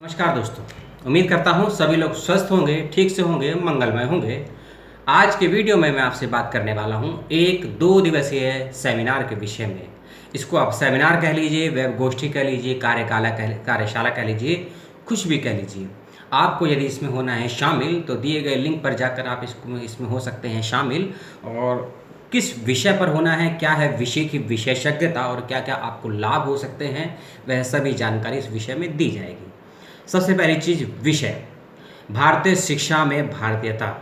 नमस्कार दोस्तों। उम्मीद करता हूँ सभी लोग स्वस्थ होंगे, ठीक से होंगे, मंगलमय होंगे। आज के वीडियो में मैं आपसे बात करने वाला हूँ एक 2 दिवसीय सेमिनार के विषय में। इसको आप सेमिनार कह लीजिए, वेब गोष्ठी कह लीजिए, कार्यशाला कह लीजिए, कुछ भी कह लीजिए। आपको यदि इसमें होना है शामिल तो दिए गए लिंक पर जाकर आप इसमें हो सकते हैं शामिल। और किस विषय पर होना है, क्या है विषय की विशेषज्ञता और क्या क्या आपको लाभ हो सकते हैं, वह सभी जानकारी इस विषय में दी जाएगी। सबसे पहली चीज़, विषय भारतीय शिक्षा में भारतीयता।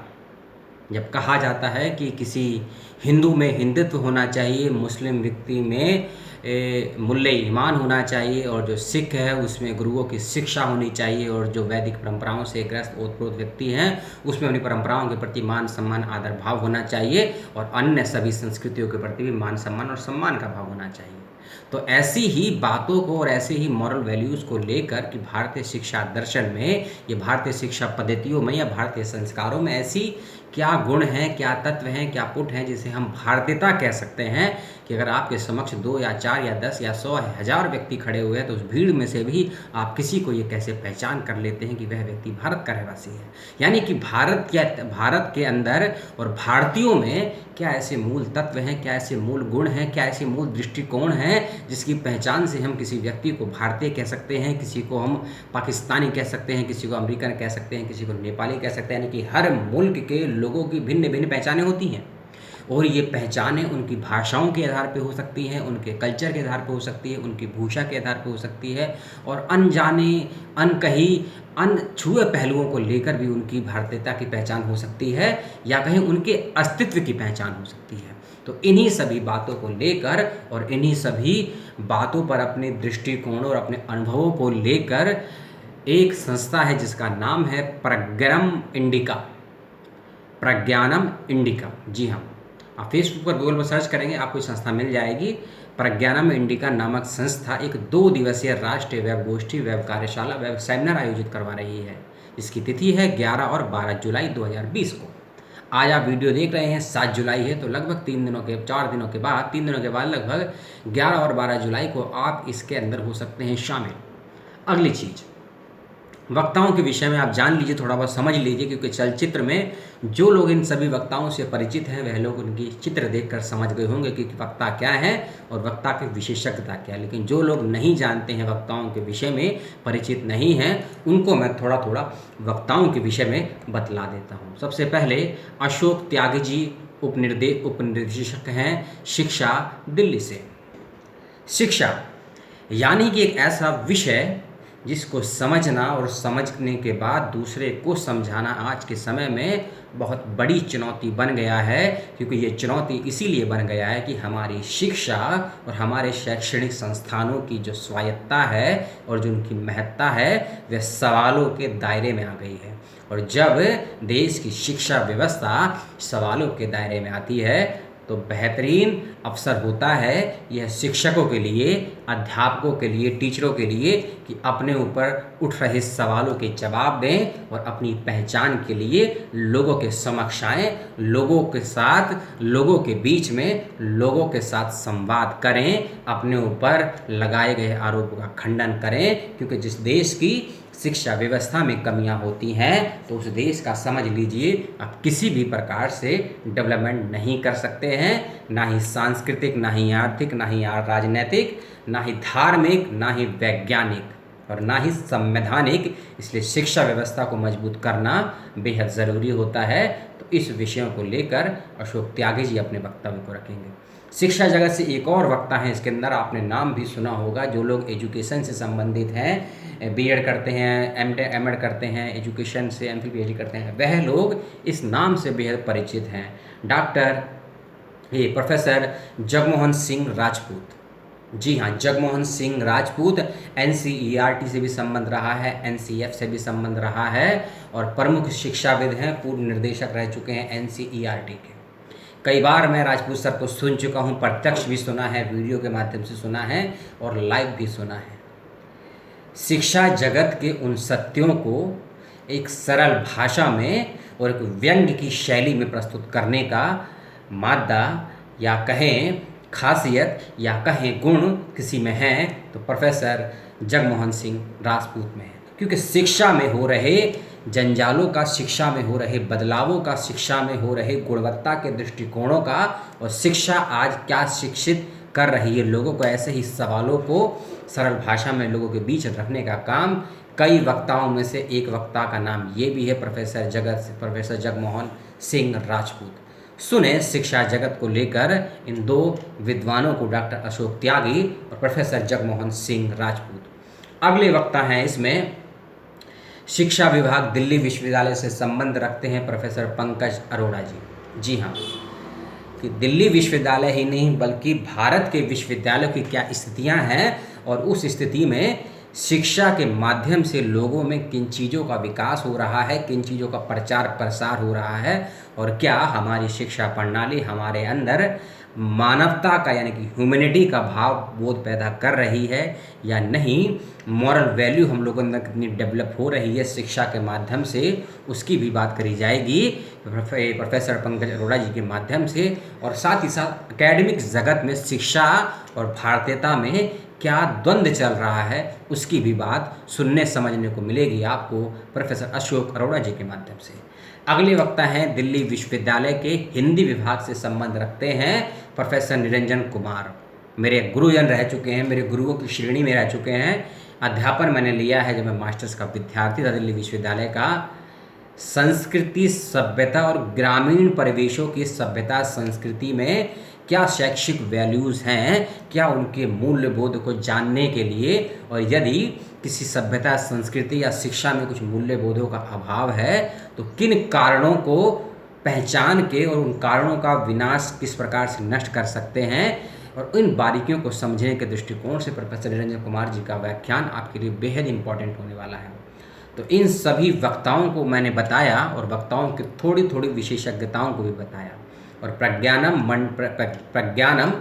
जब कहा जाता है कि किसी हिंदू में हिंदुत्व होना चाहिए, मुस्लिम व्यक्ति में मूल्य ईमान होना चाहिए, और जो सिख है उसमें गुरुओं की शिक्षा होनी चाहिए, और जो वैदिक परंपराओं से ग्रस्त ओतप्रोत व्यक्ति हैं उसमें अपनी परंपराओं के प्रति मान सम्मान आदर भाव होना चाहिए, और अन्य सभी संस्कृतियों के प्रति भी मान सम्मान और सम्मान का भाव होना चाहिए। तो ऐसी ही बातों को और ऐसे ही मॉरल वैल्यूज़ को लेकर कि भारतीय शिक्षा दर्शन में, ये भारतीय शिक्षा पद्धतियों में या भारतीय संस्कारों में ऐसी क्या गुण हैं, क्या तत्व हैं, क्या पुट हैं जिसे हम भारतीयता कह सकते हैं, कि अगर आपके समक्ष 2 या 4 या 10 या 100 या 1000 व्यक्ति खड़े हुए हैं तो उस भीड़ में से भी आप किसी को ये कैसे पहचान कर लेते हैं कि वह व्यक्ति भारत का रहवासी है। यानी कि भारत के अंदर और भारतीयों में क्या ऐसे मूल तत्व हैं, क्या ऐसे मूल गुण हैं, क्या ऐसे मूल दृष्टिकोण हैं जिसकी पहचान से हम किसी व्यक्ति को भारतीय कह सकते हैं, किसी को हम पाकिस्तानी कह सकते हैं, किसी को अमेरिकन कह सकते हैं, किसी को नेपाली कह सकते हैं। यानी कि हर मुल्क के लोगों की भिन्न भिन्न पहचानें होती हैं, और ये पहचानें उनकी भाषाओं के आधार पे हो सकती हैं, उनके कल्चर के आधार पे हो सकती है, उनकी भूषा के आधार पे हो सकती है, और अनजाने, अनकही, अनछुए पहलुओं को लेकर भी उनकी भारतीयता की पहचान हो सकती है, या कहीं उनके अस्तित्व की पहचान हो सकती है। तो इन्हीं सभी बातों को लेकर और इन्हीं सभी बातों पर अपने दृष्टिकोण और अपने अनुभवों को लेकर एक संस्था है जिसका नाम है प्रज्ञानम इंडिका। जी हाँ, आप फेसबुक पर गूगल पर सर्च करेंगे आपको संस्था मिल जाएगी। प्रज्ञानम इंडिका नामक संस्था एक 2 दिवसीय राष्ट्रीय वेब गोष्ठी, वेब कार्यशाला, वेब सेमिनार आयोजित करवा रही है। इसकी तिथि है 11 और 12 जुलाई 2020 को। आज आप वीडियो देख रहे हैं 7 जुलाई है, तो लगभग 3 दिनों के बाद लगभग 11 और 12 जुलाई को आप इसके अंदर हो सकते हैं शामिल। अगली चीज़, वक्ताओं के विषय में आप जान लीजिए, थोड़ा बहुत समझ लीजिए, क्योंकि चलचित्र में जो लोग इन सभी वक्ताओं से परिचित हैं वह लोग उनकी चित्र देखकर समझ गए होंगे कि वक्ता क्या है और वक्ता की विशेषज्ञता क्या है। लेकिन जो लोग नहीं जानते हैं, वक्ताओं के विषय में परिचित नहीं हैं, उनको मैं थोड़ा थोड़ा वक्ताओं के विषय में बतला देता हूँ। सबसे पहले अशोक त्यागी जी उपनिदेशक हैं शिक्षा, दिल्ली से। शिक्षा यानी कि एक ऐसा विषय जिसको समझना और समझने के बाद दूसरे को समझाना आज के समय में बहुत बड़ी चुनौती बन गया है। क्योंकि ये चुनौती इसीलिए बन गया है कि हमारी शिक्षा और हमारे शैक्षणिक संस्थानों की जो स्वायत्तता है और जो उनकी महत्ता है वह सवालों के दायरे में आ गई है। और जब देश की शिक्षा व्यवस्था सवालों के दायरे में आती है तो बेहतरीन अवसर होता है यह शिक्षकों के लिए, अध्यापकों के लिए, टीचरों के लिए कि अपने ऊपर उठ रहे सवालों के जवाब दें और अपनी पहचान के लिए लोगों के समक्ष आएँ, लोगों के साथ, लोगों के बीच में, लोगों के साथ संवाद करें, अपने ऊपर लगाए गए आरोपों का खंडन करें। क्योंकि जिस देश की शिक्षा व्यवस्था में कमियां होती हैं तो उस देश का समझ लीजिए आप किसी भी प्रकार से डेवलपमेंट नहीं कर सकते हैं, ना ही सांस्कृतिक, ना ही आर्थिक, ना ही राजनीतिक, ना ही धार्मिक, ना ही वैज्ञानिक और ना ही संवैधानिक। इसलिए शिक्षा व्यवस्था को मजबूत करना बेहद ज़रूरी होता है। तो इस विषयों को लेकर अशोक त्यागी जी अपने वक्तव्य को रखेंगे। शिक्षा जगत से एक और वक्ता हैं, इसके अंदर आपने नाम भी सुना होगा, जो लोग एजुकेशन से संबंधित हैं, बीएड करते हैं, एमएड करते हैं, एजुकेशन से एमफिल पीएचडी करते हैं, वह लोग इस नाम से बेहद परिचित हैं। प्रोफेसर जगमोहन सिंह राजपूत। जी हाँ, जगमोहन सिंह राजपूत एनसीईआरटी से भी संबंध रहा है, एनसीएफ से भी संबंध रहा है, और प्रमुख शिक्षाविद हैं, पूर्व निर्देशक रह चुके हैं एनसीईआरटी के। कई बार मैं राजपूत सर को सुन चुका हूँ, प्रत्यक्ष भी सुना है, वीडियो के माध्यम से सुना है और लाइव भी सुना है। शिक्षा जगत के उन सत्यों को एक सरल भाषा में और एक व्यंग्य की शैली में प्रस्तुत करने का मादा या कहें खासियत या कहें गुण किसी में है तो प्रोफेसर जगमोहन सिंह राजपूत में है। क्योंकि शिक्षा में हो रहे जंजालों का, शिक्षा में हो रहे बदलावों का, शिक्षा में हो रहे गुणवत्ता के दृष्टिकोणों का, और शिक्षा आज क्या शिक्षित कर रही है लोगों को, ऐसे ही सवालों को सरल भाषा में लोगों के बीच रखने का काम कई वक्ताओं में से एक वक्ता का नाम ये भी है, प्रोफेसर जगमोहन सिंह राजपूत। सुने शिक्षा जगत को लेकर इन दो विद्वानों को, डॉक्टर अशोक त्यागी और प्रोफेसर जगमोहन सिंह राजपूत। अगले वक्ता हैं इसमें शिक्षा विभाग दिल्ली विश्वविद्यालय से संबंध रखते हैं प्रोफेसर पंकज अरोड़ा जी। जी हाँ, कि दिल्ली विश्वविद्यालय ही नहीं बल्कि भारत के विश्वविद्यालयों की क्या स्थितियां हैं, और उस स्थिति में शिक्षा के माध्यम से लोगों में किन चीज़ों का विकास हो रहा है, किन चीज़ों का प्रचार प्रसार हो रहा है, और क्या हमारी शिक्षा प्रणाली हमारे अंदर मानवता का यानी कि ह्यूमैनिटी का भाव बोध पैदा कर रही है या नहीं, मॉरल वैल्यू हम लोगों अंदर कितनी डेवलप हो रही है शिक्षा के माध्यम से, उसकी भी बात करी जाएगी प्रोफेसर पंकज अरोड़ा जी के माध्यम से। और साथ ही साथ एकेडमिक जगत में शिक्षा और भारतीयता में क्या द्वंद्व चल रहा है, उसकी भी बात सुनने समझने को मिलेगी आपको प्रोफेसर अशोक अरोड़ा जी के माध्यम से। अगले वक्ता हैं दिल्ली विश्वविद्यालय के हिंदी विभाग से संबंध रखते हैं प्रोफेसर निरंजन कुमार। मेरे गुरुजन रह चुके हैं, मेरे गुरुओं की श्रेणी में रह चुके हैं। अध्यापन मैंने लिया है जब मैं मास्टर्स का विद्यार्थी था दिल्ली विश्वविद्यालय का। संस्कृति, सभ्यता और ग्रामीण परिवेशों की सभ्यता संस्कृति में क्या शैक्षिक वैल्यूज़ हैं, क्या उनके मूल्यबोध को जानने के लिए, और यदि किसी सभ्यता, संस्कृति या शिक्षा में कुछ मूल्यबोधों का अभाव है तो किन कारणों को पहचान के और उन कारणों का विनाश किस प्रकार से नष्ट कर सकते हैं, और इन बारीकियों को समझने के दृष्टिकोण से प्रोफेसर निरंजन कुमार जी का व्याख्यान आपके लिए बेहद इंपॉर्टेंट होने वाला है। तो इन सभी वक्ताओं को मैंने बताया और वक्ताओं की थोड़ी थोड़ी विशेषज्ञताओं को भी बताया। और प्रज्ञानम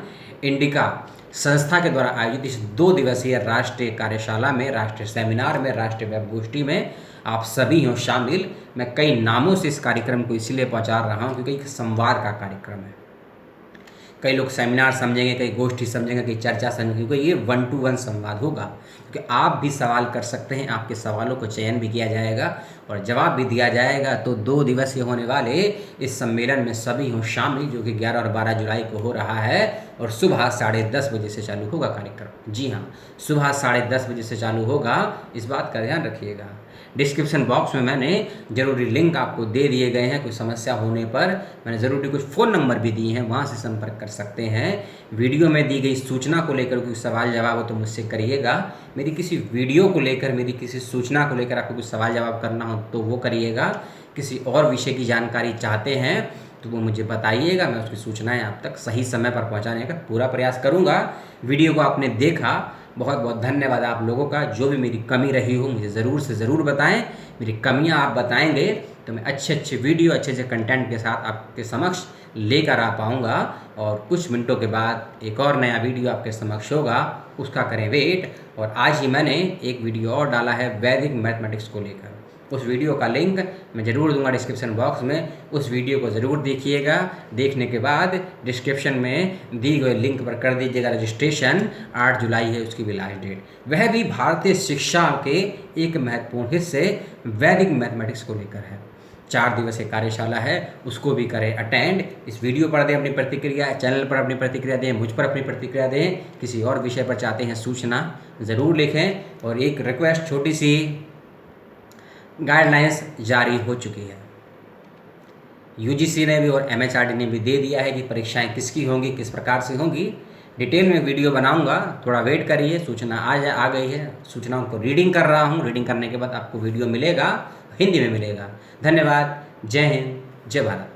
इंडिका संस्था के द्वारा आयोजित इस 2 दिवसीय राष्ट्रीय कार्यशाला में, राष्ट्रीय सेमिनार में, राष्ट्रीय वेब गोष्ठी में आप सभी हों शामिल। मैं कई नामों से इस कार्यक्रम को इसलिए पहुंचा रहा हूं क्योंकि एक संवाद का कार्यक्रम है। कई लोग सेमिनार समझेंगे, कई गोष्ठी समझेंगे, कई चर्चा समझेंगे, क्योंकि ये 1 to 1 संवाद होगा, क्योंकि आप भी सवाल कर सकते हैं, आपके सवालों को चयन भी किया जाएगा और जवाब भी दिया जाएगा। तो 2 दिवसीय होने वाले इस सम्मेलन में सभी हों शामिल, जो कि 11 और 12 जुलाई को हो रहा है, और सुबह 10:30 बजे से चालू होगा कार्यक्रम। जी हाँ, सुबह 10:30 बजे से चालू होगा, इस बात का ध्यान रखिएगा। डिस्क्रिप्शन बॉक्स में मैंने ज़रूरी लिंक आपको दे दिए गए हैं। कोई समस्या होने पर मैंने ज़रूरी कुछ फ़ोन नंबर भी दिए हैं, वहाँ से संपर्क कर सकते हैं। वीडियो में दी गई सूचना को लेकर कोई सवाल जवाब हो तो मुझसे करिएगा। मेरी किसी वीडियो को लेकर, मेरी किसी सूचना को लेकर आपको कुछ सवाल जवाब करना हो तो वो करिएगा। किसी और विषय की जानकारी चाहते हैं तो वो मुझे बताइएगा, मैं उसकी सूचनाएं आप तक सही समय पर पहुंचाने का पूरा प्रयास करूंगा। वीडियो को आपने देखा, बहुत बहुत धन्यवाद आप लोगों का। जो भी मेरी कमी रही हो मुझे ज़रूर से ज़रूर बताएं। मेरी कमियां आप बताएंगे तो मैं अच्छे वीडियो, अच्छे कंटेंट के साथ आपके समक्ष लेकर आ पाऊँगा, और कुछ मिनटों के बाद एक और नया वीडियो आपके समक्ष होगा, उसका करें वेट। और आज ही मैंने एक वीडियो और डाला है वैदिक मैथमेटिक्स को लेकर, उस वीडियो का लिंक मैं ज़रूर दूंगा डिस्क्रिप्शन बॉक्स में। उस वीडियो को ज़रूर देखिएगा। देखने के बाद डिस्क्रिप्शन में दी गई लिंक पर कर दीजिएगा रजिस्ट्रेशन। 8 जुलाई है उसकी भी लास्ट डेट। वह भी भारतीय शिक्षा के एक महत्वपूर्ण हिस्से वैदिक मैथमेटिक्स को लेकर है। 4 दिवसीय कार्यशाला है, उसको भी करें अटेंड। इस वीडियो पर दें अपनी प्रतिक्रिया, चैनल पर अपनी प्रतिक्रिया दें, मुझ पर अपनी प्रतिक्रिया दें। किसी और विषय पर चाहते हैं सूचना ज़रूर लिखें। और एक रिक्वेस्ट, छोटी सी गाइडलाइंस जारी हो चुकी है, यूजीसी ने भी और एमएचआरडी ने भी दे दिया है कि परीक्षाएं किसकी होंगी, किस प्रकार से होंगी। डिटेल में वीडियो बनाऊंगा, थोड़ा वेट करिए। सूचना आ गई है, सूचनाओं को रीडिंग कर रहा हूं। रीडिंग करने के बाद आपको वीडियो मिलेगा, हिंदी में मिलेगा। धन्यवाद। जय हिंद, जय भारत।